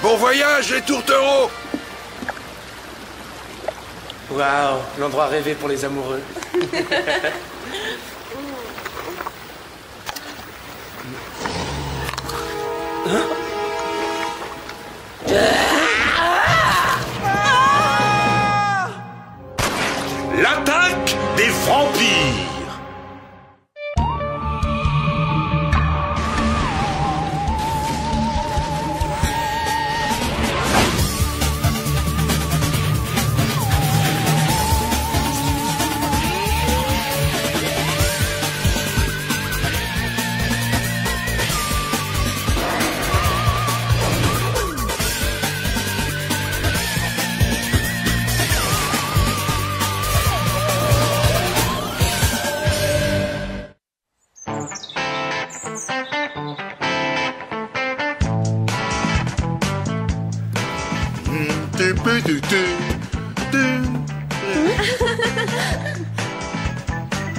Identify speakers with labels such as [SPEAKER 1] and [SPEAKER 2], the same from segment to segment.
[SPEAKER 1] Bon voyage, les tourtereaux!
[SPEAKER 2] Waouh, l'endroit rêvé pour les amoureux.
[SPEAKER 3] L'attaque des vampires.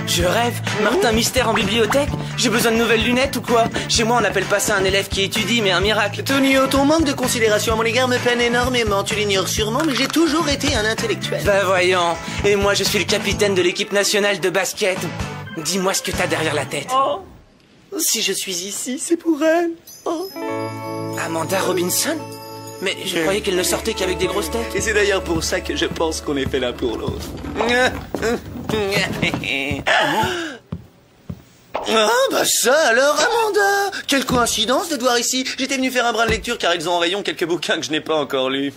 [SPEAKER 2] Je rêve. Martin Mystère en bibliothèque? J'ai besoin de nouvelles lunettes ou quoi? Chez moi, on appelle pas ça un élève qui étudie, mais un miracle.
[SPEAKER 4] Tonio, ton manque de considération à mon égard me peine énormément. Tu l'ignores sûrement, mais j'ai toujours été un intellectuel.
[SPEAKER 2] Bah voyons. Et moi, je suis le capitaine de l'équipe nationale de basket. Dis-moi ce que t'as derrière la tête.
[SPEAKER 4] Oh, si je suis ici, c'est pour elle. Oh.
[SPEAKER 2] Amanda Robinson? Mais je croyais qu'elle ne sortait qu'avec des grosses têtes.
[SPEAKER 4] Et c'est d'ailleurs pour ça que je pense qu'on est fait l'un pour l'autre. Ah, bah ça alors, Amanda! Quelle coïncidence de te voir ici. J'étais venu faire un brin de lecture car ils ont en rayon quelques bouquins que je n'ai pas encore lus.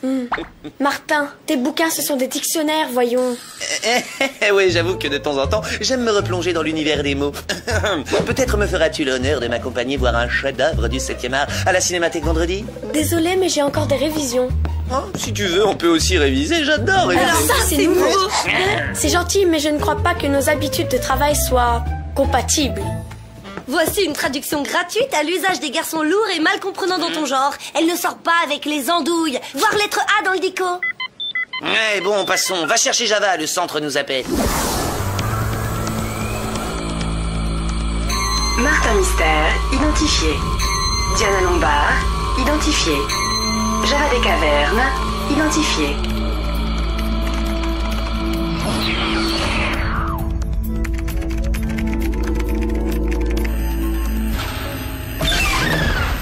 [SPEAKER 5] Martin, tes bouquins, ce sont des dictionnaires, voyons.
[SPEAKER 4] Oui, j'avoue que de temps en temps, j'aime me replonger dans l'univers des mots. Peut-être me feras-tu l'honneur de m'accompagner voir un chef-d'œuvre du 7e art à la Cinémathèque vendredi?
[SPEAKER 5] Désolée, mais j'ai encore des révisions.
[SPEAKER 4] Oh, si tu veux, on peut aussi réviser, j'adore réviser.
[SPEAKER 5] Alors ça, c'est nouveau. C'est gentil, mais je ne crois pas que nos habitudes de travail soient compatibles.
[SPEAKER 6] Voici une traduction gratuite à l'usage des garçons lourds et mal comprenants dans ton genre. Elle ne sort pas avec les andouilles. Voir lettre A dans le dico.
[SPEAKER 4] Ouais, bon, passons. Va chercher Java, le centre nous appelle.
[SPEAKER 7] Martin Mystère, identifié. Diana Lombard, identifié. Java des Cavernes, identifié.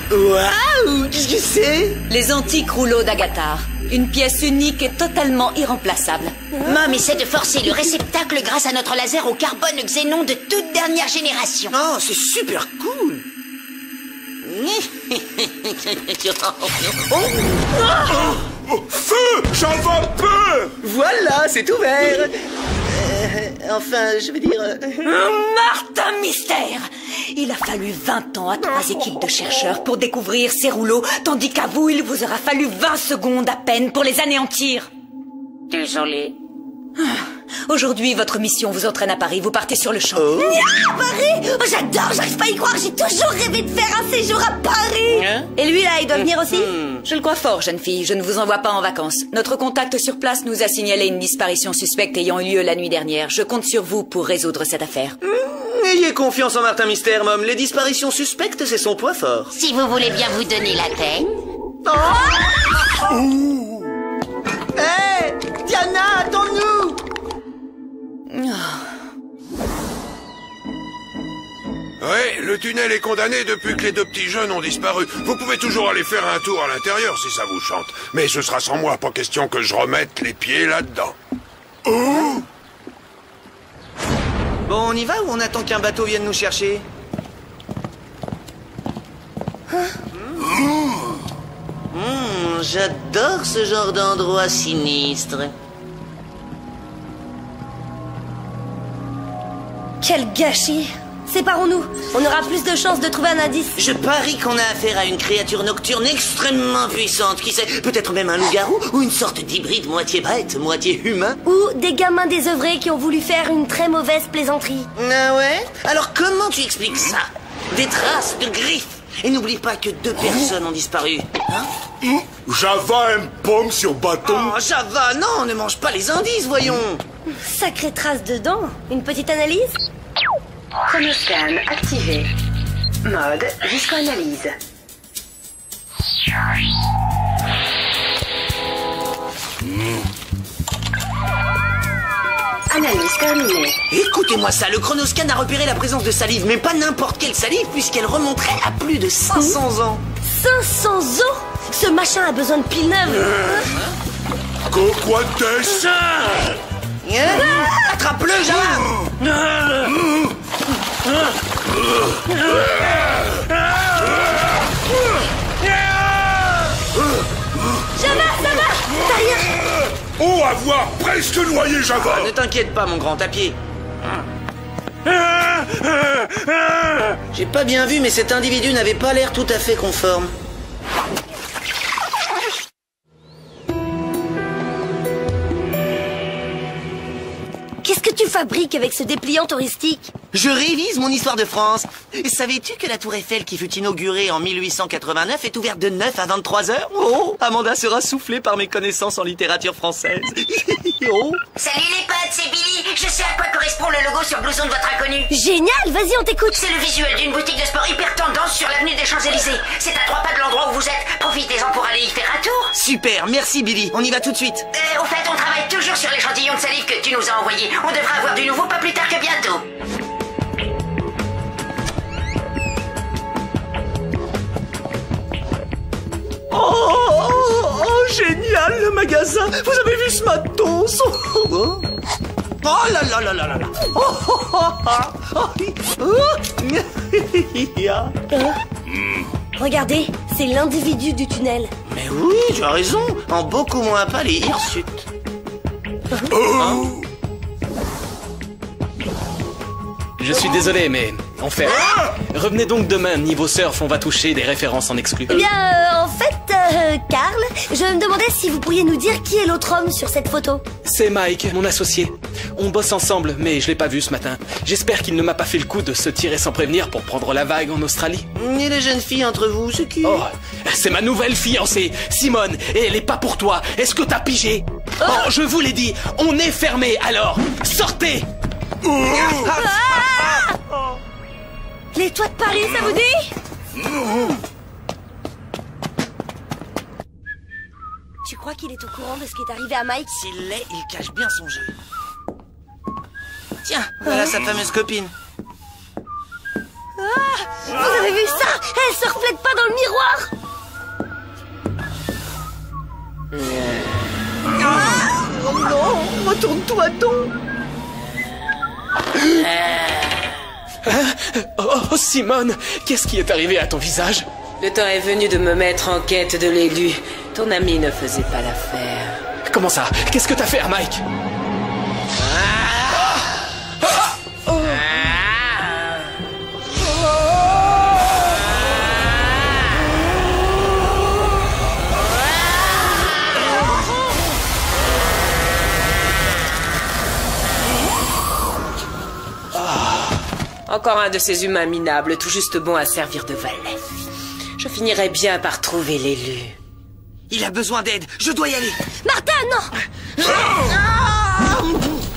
[SPEAKER 4] Waouh, qu'est-ce que c'est?
[SPEAKER 8] Les antiques rouleaux d'Agatar. Une pièce unique et totalement irremplaçable.
[SPEAKER 9] Mom essaie de forcer le réceptacle grâce à notre laser au carbone xénon de toute dernière génération.
[SPEAKER 4] Oh, c'est super cool.
[SPEAKER 3] Feu! J'en vois peu!
[SPEAKER 4] Voilà, c'est ouvert. Enfin, je veux dire...
[SPEAKER 8] Martin Mystère! Il a fallu 20 ans à 3 équipes de chercheurs pour découvrir ces rouleaux, tandis qu'à vous, il vous aura fallu 20 secondes à peine pour les anéantir.
[SPEAKER 9] Désolé.
[SPEAKER 8] Aujourd'hui, votre mission vous entraîne à Paris. Vous partez sur le champ.
[SPEAKER 4] Oh.
[SPEAKER 6] Paris! Oh, j'adore, j'arrive pas à y croire. J'ai toujours rêvé de faire un séjour à Paris. Et lui, là, il doit venir aussi?
[SPEAKER 8] Je le crois fort, jeune fille. Je ne vous envoie pas en vacances. Notre contact sur place nous a signalé une disparition suspecte ayant eu lieu la nuit dernière. Je compte sur vous pour résoudre cette affaire.
[SPEAKER 4] Ayez confiance en Martin Mystère, Mom. Les disparitions suspectes, c'est son point fort.
[SPEAKER 9] Si vous voulez bien vous donner la tête.
[SPEAKER 4] Hé, Diana, attends-nous.
[SPEAKER 1] Ouais, le tunnel est condamné depuis que les deux petits jeunes ont disparu. Vous pouvez toujours aller faire un tour à l'intérieur si ça vous chante. Mais ce sera sans moi, pas question que je remette les pieds là-dedans. Oh!
[SPEAKER 4] Bon, on y va ou on attend qu'un bateau vienne nous chercher? J'adore ce genre d'endroit sinistre.
[SPEAKER 6] Quel gâchis! Séparons-nous. On aura plus de chances de trouver un indice.
[SPEAKER 4] Je parie qu'on a affaire à une créature nocturne extrêmement puissante. Qui sait, peut-être même un loup-garou ou une sorte d'hybride moitié bête, moitié humain.
[SPEAKER 6] Ou des gamins désœuvrés qui ont voulu faire une très mauvaise plaisanterie.
[SPEAKER 4] Ah ouais? Alors comment tu expliques ça? Des traces de griffes. Et n'oublie pas que 2 personnes ont disparu. Hein?
[SPEAKER 3] Java aime pomme sur bâton.
[SPEAKER 4] Oh, Java, non, ne mange pas les indices, voyons.
[SPEAKER 6] Sacrée trace de dents. Une petite analyse?
[SPEAKER 7] Chronoscan activé. Mode disco-analyse. Analyse terminée.
[SPEAKER 4] Écoutez-moi ça, le chronoscan a repéré la présence de salive, mais pas n'importe quelle salive, puisqu'elle remonterait à plus de 500 ans.
[SPEAKER 6] 500 ans? Ce machin a besoin de piles neuves.
[SPEAKER 3] Quoi t'es?
[SPEAKER 4] Attrape-le, Java!
[SPEAKER 6] Java, ça va? T'as rien?
[SPEAKER 3] Oh, avoir presque noyé Java!
[SPEAKER 4] Ne t'inquiète pas, mon grand tapier. J'ai pas bien vu, mais cet individu n'avait pas l'air tout à fait conforme.
[SPEAKER 6] Qu'est-ce que tu fabriques avec ce dépliant touristique?
[SPEAKER 4] Je révise mon histoire de France. Savais-tu que la tour Eiffel qui fut inaugurée en 1889 est ouverte de 9 à 23 heures? Oh, Amanda sera soufflée par mes connaissances en littérature française. Oh.
[SPEAKER 9] Salut les potes, c'est Billy. Je sais à quoi correspond le logo sur le blouson de votre inconnu.
[SPEAKER 6] Génial, vas-y, on t'écoute.
[SPEAKER 9] C'est le visuel d'une boutique de sport hyper tendance sur l'avenue des Champs-Élysées. C'est à 3 pas de l'endroit où vous êtes. Profitez-en pour aller y faire un tour.
[SPEAKER 4] Super, merci Billy. On y va tout de suite.
[SPEAKER 9] Au fait, on travaille toujours sur l'échantillon de salive que tu nous as envoyé. On devrait avoir du nouveau pas plus tard que bientôt.
[SPEAKER 2] Oh, génial, le magasin. Vous avez vu ce matos?
[SPEAKER 4] Oh là là là là là là.
[SPEAKER 6] Regardez, c'est l'individu du tunnel.
[SPEAKER 4] Mais oui, tu as raison. En beaucoup moins pas les hirsutes.
[SPEAKER 2] Je suis désolé, mais en fait, revenez donc demain. Niveau surf, on va toucher des références en exclu.
[SPEAKER 6] Eh bien, en fait, Karl, je me demandais si vous pourriez nous dire qui est l'autre homme sur cette photo.
[SPEAKER 2] C'est Mike, mon associé. On bosse ensemble, mais je l'ai pas vu ce matin. J'espère qu'il ne m'a pas fait le coup de se tirer sans prévenir pour prendre la vague en Australie.
[SPEAKER 4] Et les jeunes filles entre vous, c'est qui?
[SPEAKER 2] Oh, c'est ma nouvelle fiancée, Simone, et elle est pas pour toi. Est-ce que t'as pigé? Oh, je vous l'ai dit, on est fermé, alors sortez!
[SPEAKER 6] Les toits de Paris, ça vous dit? Tu crois qu'il est au courant de ce qui est arrivé à Mike?
[SPEAKER 4] S'il l'est, il cache bien son jeu. Tiens, voilà sa fameuse copine.
[SPEAKER 6] Vous avez vu ça? Elle se reflète pas dans le miroir.
[SPEAKER 4] Oh non, retourne-toi donc.
[SPEAKER 2] Oh, Simone, qu'est-ce qui est arrivé à ton visage?
[SPEAKER 10] Le temps est venu de me mettre en quête de l'élu. Ton ami ne faisait pas l'affaire.
[SPEAKER 2] Comment ça? Qu'est-ce que t'as fait à Mike?
[SPEAKER 10] Encore un de ces humains minables, tout juste bon à servir de valet. Je finirai bien par trouver l'élu.
[SPEAKER 4] Il a besoin d'aide, je dois y aller.
[SPEAKER 6] Martin, non!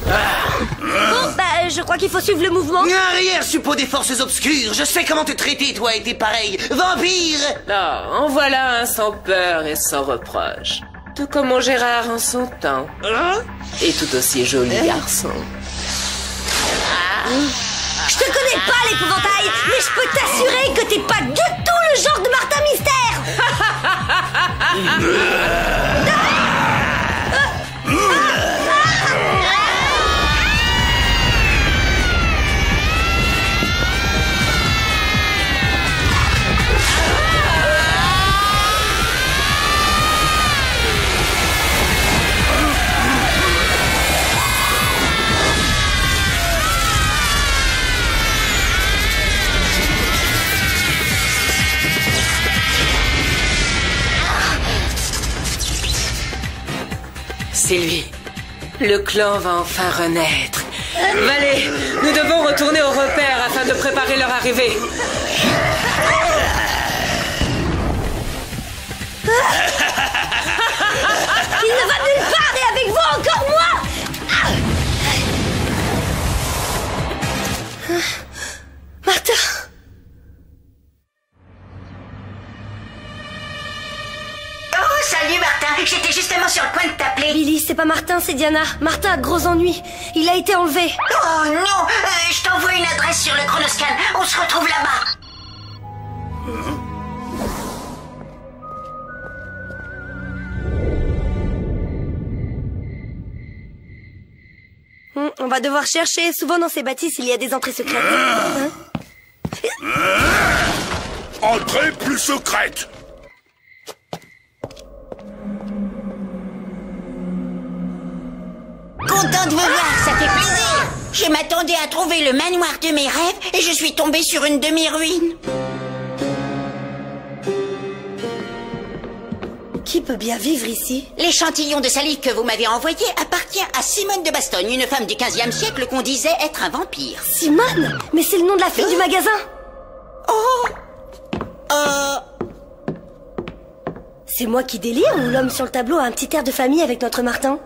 [SPEAKER 6] Bon, bah, je crois qu'il faut suivre le mouvement.
[SPEAKER 4] Arrière, suppôt des forces obscures. Je sais comment te traiter, toi et tes pareils. Vampire!
[SPEAKER 10] Là, en voilà un sans peur et sans reproche. Tout comme mon Gérard en son temps. Et tout aussi joli garçon.
[SPEAKER 6] Je te connais pas, l'épouvantail, mais je peux t'assurer que t'es pas du tout le genre de Martin Mystère.
[SPEAKER 10] C'est lui. Le clan va enfin renaître. Valet, nous devons retourner au repère afin de préparer leur arrivée.
[SPEAKER 6] Il ne va nulle part et avec vous encore moi. Martin.
[SPEAKER 9] Oh, salut Martin. J'étais justement sur le point de t'appeler.
[SPEAKER 6] Billy, c'est pas Martin, c'est Diana. Martin a de gros ennuis. Il a été enlevé.
[SPEAKER 9] Oh non, je t'envoie une adresse sur le chronoscan. On se retrouve là-bas.
[SPEAKER 6] On va devoir chercher. Souvent dans ces bâtisses, il y a des entrées secrètes.
[SPEAKER 3] Entrée plus secrète.
[SPEAKER 9] Content de vous voir, ça fait plaisir. Je m'attendais à trouver le manoir de mes rêves et je suis tombée sur une demi-ruine.
[SPEAKER 6] Qui peut bien vivre ici?
[SPEAKER 9] L'échantillon de salive que vous m'avez envoyé appartient à Simone de Bastogne, une femme du 15e siècle qu'on disait être un vampire.
[SPEAKER 6] Simone? Mais c'est le nom de la fille du magasin. C'est moi qui délire ou l'homme sur le tableau a un petit air de famille avec notre Martin?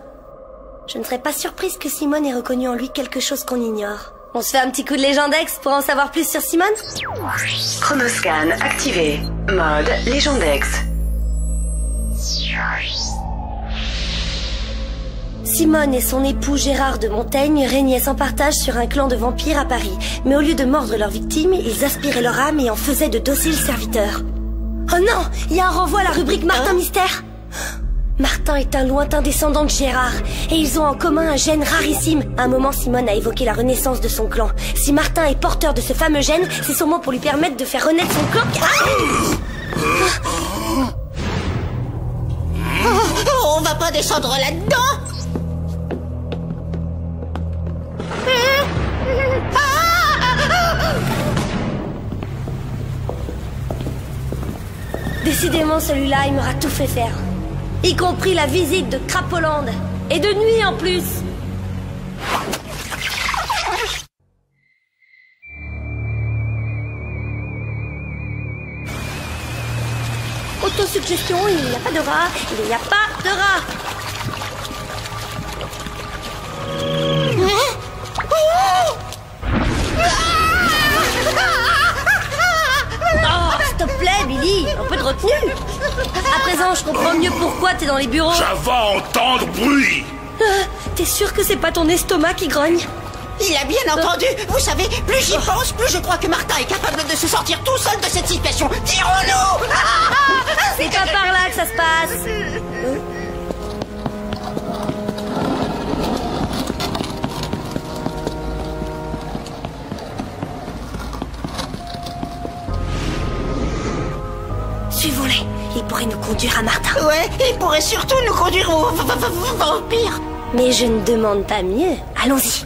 [SPEAKER 6] Je ne serais pas surprise que Simone ait reconnu en lui quelque chose qu'on ignore. On se fait un petit coup de Légendex pour en savoir plus sur Simone?
[SPEAKER 7] Chronoscan activé. Mode Légendex.
[SPEAKER 6] Simone et son époux Gérard de Montaigne régnaient sans partage sur un clan de vampires à Paris. Mais au lieu de mordre leurs victimes, ils aspiraient leur âme et en faisaient de dociles serviteurs. Oh non! Il y a un renvoi à la rubrique Martin Mystère! Martin est un lointain descendant de Gérard, et ils ont en commun un gène rarissime. À un moment, Simone a évoqué la renaissance de son clan. Si Martin est porteur de ce fameux gène, c'est sûrement pour lui permettre de faire renaître son clan.
[SPEAKER 9] On va pas descendre là-dedans.
[SPEAKER 6] Décidément, celui-là, il m'aura tout fait faire. Y compris la visite de Crapoland. Et de nuit en plus. Autosuggestion, il n'y a pas de rat. Il n'y a pas de rat. Oh, s'il te plaît, Billy, un peu de retenue. À présent, je comprends mieux pourquoi t'es dans les bureaux.
[SPEAKER 3] Ça va entendre bruit.
[SPEAKER 6] T'es sûr que c'est pas ton estomac qui grogne?
[SPEAKER 9] Il a bien entendu. Vous savez, plus j'y pense, plus je crois que Martin est capable de se sortir tout seul de cette situation. Tirons-nous.
[SPEAKER 6] C'est pas par là que ça se passe. Suivons-les. Il pourrait nous conduire à Martin.
[SPEAKER 9] Ouais, il pourrait surtout nous conduire au vampire.
[SPEAKER 6] Mais je ne demande pas mieux. Allons-y.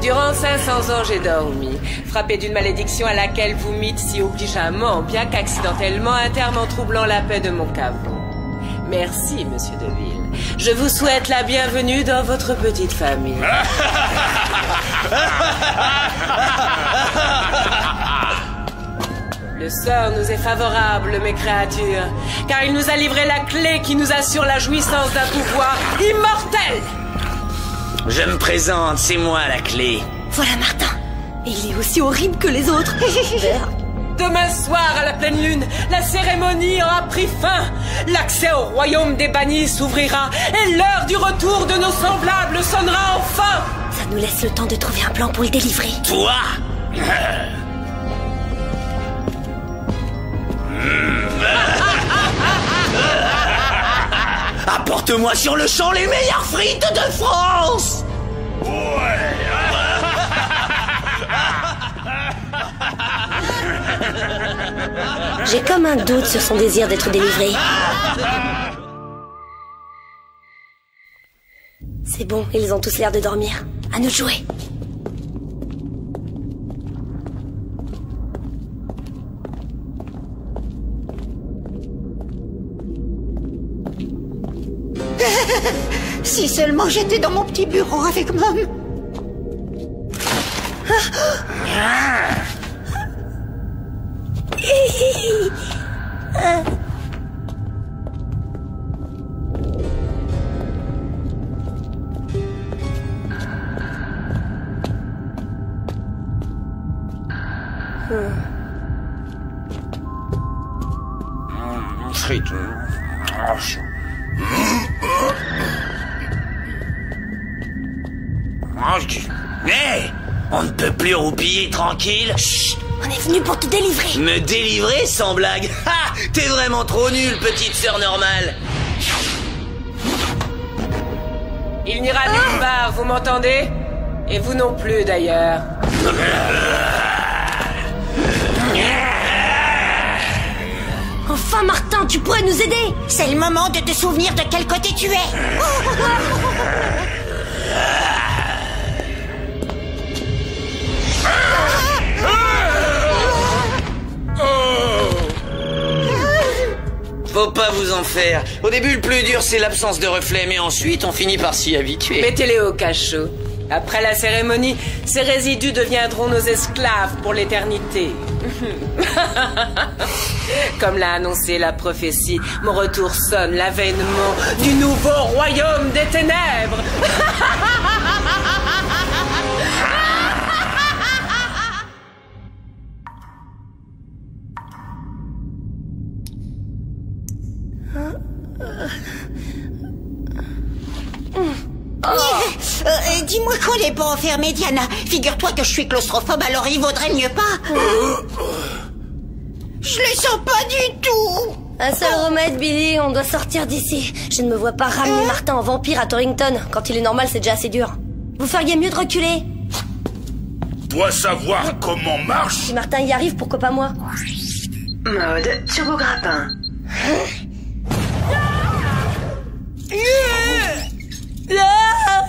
[SPEAKER 10] Durant 500 ans, j'ai dormi, frappé d'une malédiction à laquelle vous mîtes si obligeamment, bien qu'accidentellement, un terme en troublant la paix de mon caveau. Merci, monsieur Deville. Je vous souhaite la bienvenue dans votre petite famille. Le sort nous est favorable, mes créatures, car il nous a livré la clé qui nous assure la jouissance d'un pouvoir immortel.
[SPEAKER 4] Je me présente, c'est moi la clé.
[SPEAKER 6] Voilà Martin. Et il est aussi horrible que les autres.
[SPEAKER 10] Demain soir, à la pleine lune, la cérémonie aura pris fin. L'accès au royaume des bannis s'ouvrira et l'heure du retour de nos semblables sonnera enfin.
[SPEAKER 6] Ça nous laisse le temps de trouver un plan pour le délivrer.
[SPEAKER 4] Toi? Apporte-moi sur le champ les meilleures frites de France.
[SPEAKER 6] J'ai comme un doute sur son désir d'être délivré. C'est bon, ils ont tous l'air de dormir. À nous de jouer.
[SPEAKER 9] Si seulement j'étais dans mon petit bureau avec Mom.
[SPEAKER 1] Frites.
[SPEAKER 4] Hé, on ne peut plus roupiller tranquille.
[SPEAKER 6] Chut, on est venu pour te délivrer.
[SPEAKER 4] Me délivrer sans blague? Ha! T'es vraiment trop nulle, petite sœur normale.
[SPEAKER 10] Il n'ira nulle part, vous m'entendez? Et vous non plus, d'ailleurs.
[SPEAKER 6] Enfin, Martin, tu pourrais nous aider.
[SPEAKER 9] C'est le moment de te souvenir de quel côté tu es.
[SPEAKER 4] Faut pas vous en faire. Au début, le plus dur, c'est l'absence de reflet, mais ensuite, on finit par s'y habituer.
[SPEAKER 10] Mettez-les au cachot. Après la cérémonie, ces résidus deviendront nos esclaves pour l'éternité. Comme l'a annoncé la prophétie, mon retour sonne l'avènement du nouveau royaume des ténèbres.
[SPEAKER 9] Dis-moi qu'on n'est pas enfermé, Diana. Figure-toi que je suis claustrophobe, alors il vaudrait mieux pas. Je le sens pas du tout.
[SPEAKER 6] Un seul remède, Billy, on doit sortir d'ici. Je ne me vois pas ramener Martin en vampire à Torrington. Quand il est normal, c'est déjà assez dur. Vous feriez mieux de reculer.
[SPEAKER 3] Dois savoir comment marche.
[SPEAKER 6] Si Martin y arrive, pourquoi pas moi?
[SPEAKER 7] Mode turbo-grappin.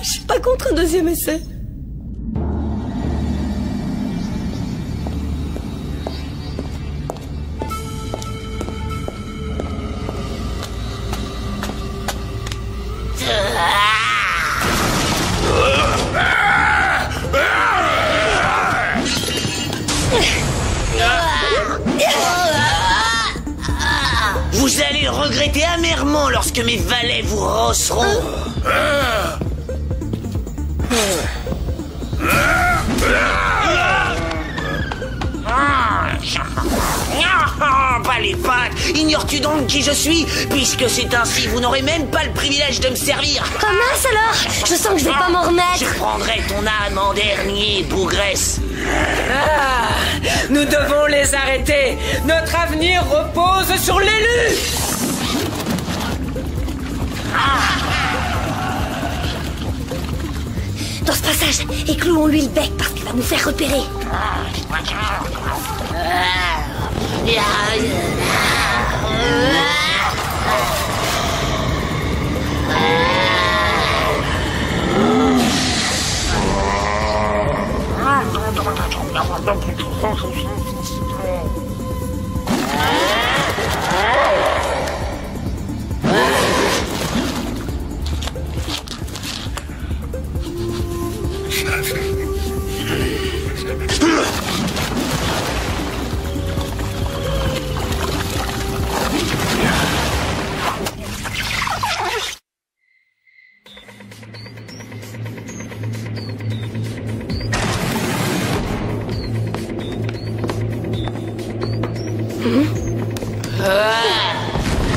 [SPEAKER 6] Je suis pas contre un deuxième essai.
[SPEAKER 4] Vous allez le regretter amèrement lorsque mes valets vous rosseront. Pas les pattes. Ignores-tu donc qui je suis? Puisque c'est ainsi, vous n'aurez même pas le privilège de me servir.
[SPEAKER 6] Oh mince alors. Je sens que je vais pas m'en remettre.
[SPEAKER 4] Je prendrai ton âme en dernier, bougresse.
[SPEAKER 10] Nous devons les arrêter. Notre avenir repose sur l'élu.
[SPEAKER 6] Dans ce passage, éclouons-lui le bec parce qu'il va nous faire repérer.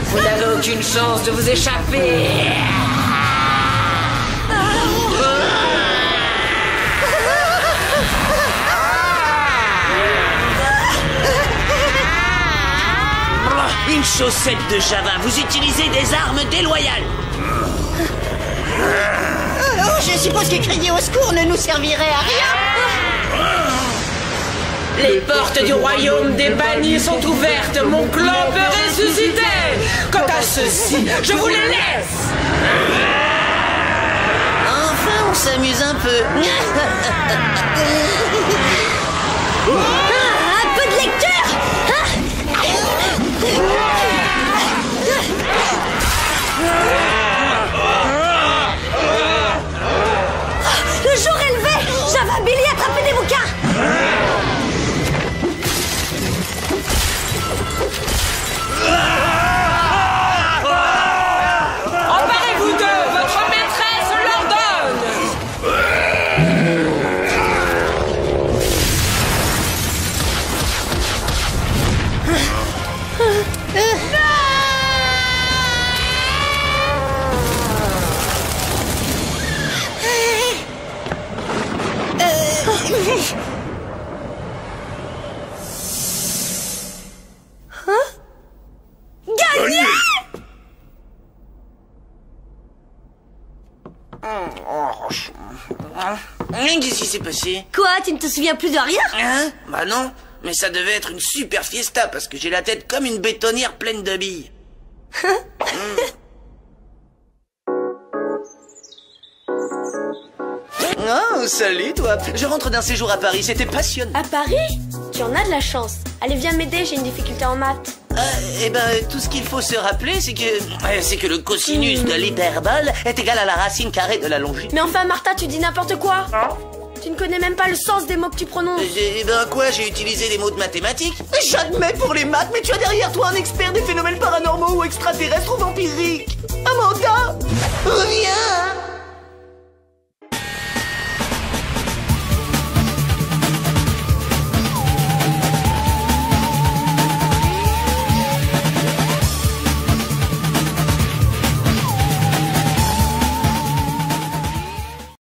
[SPEAKER 10] Vous n'avez aucune chance de vous échapper.
[SPEAKER 4] Une chaussette de Java, vous utilisez des armes déloyales.
[SPEAKER 9] Je suppose que crier au secours ne nous servirait à rien.
[SPEAKER 10] Les portes du royaume des bannis sont ouvertes. Mon clan peut ressusciter. Quant à ceux-ci, je vous les laisse.
[SPEAKER 4] Enfin, on s'amuse un peu.
[SPEAKER 6] Un peu de lecture. Le jour est levé. Java, Billy, attrapez des bouquins.
[SPEAKER 10] Emparez-vous d'eux, votre maîtresse l'ordonne.
[SPEAKER 4] Qu'est-ce qui s'est passé?
[SPEAKER 6] Quoi, tu ne te souviens plus de rien?
[SPEAKER 4] Hein? Bah non, mais ça devait être une super fiesta parce que j'ai la tête comme une bétonnière pleine de billes. Oh, salut toi. Je rentre d'un séjour à Paris, c'était passionnant.
[SPEAKER 5] À Paris? Tu en as de la chance. Allez, viens m'aider, j'ai une difficulté en maths.
[SPEAKER 4] Tout ce qu'il faut se rappeler, c'est que le cosinus de l'hyperbole est égal à la racine carrée de la longitude.
[SPEAKER 5] Mais enfin, Martha, tu dis n'importe quoi. Tu ne connais même pas le sens des mots que tu prononces.
[SPEAKER 4] Quoi, j'ai utilisé des mots de mathématiques? J'admets pour les maths, mais tu as derrière toi un expert des phénomènes paranormaux ou extraterrestres ou vampiriques. Amanda, reviens.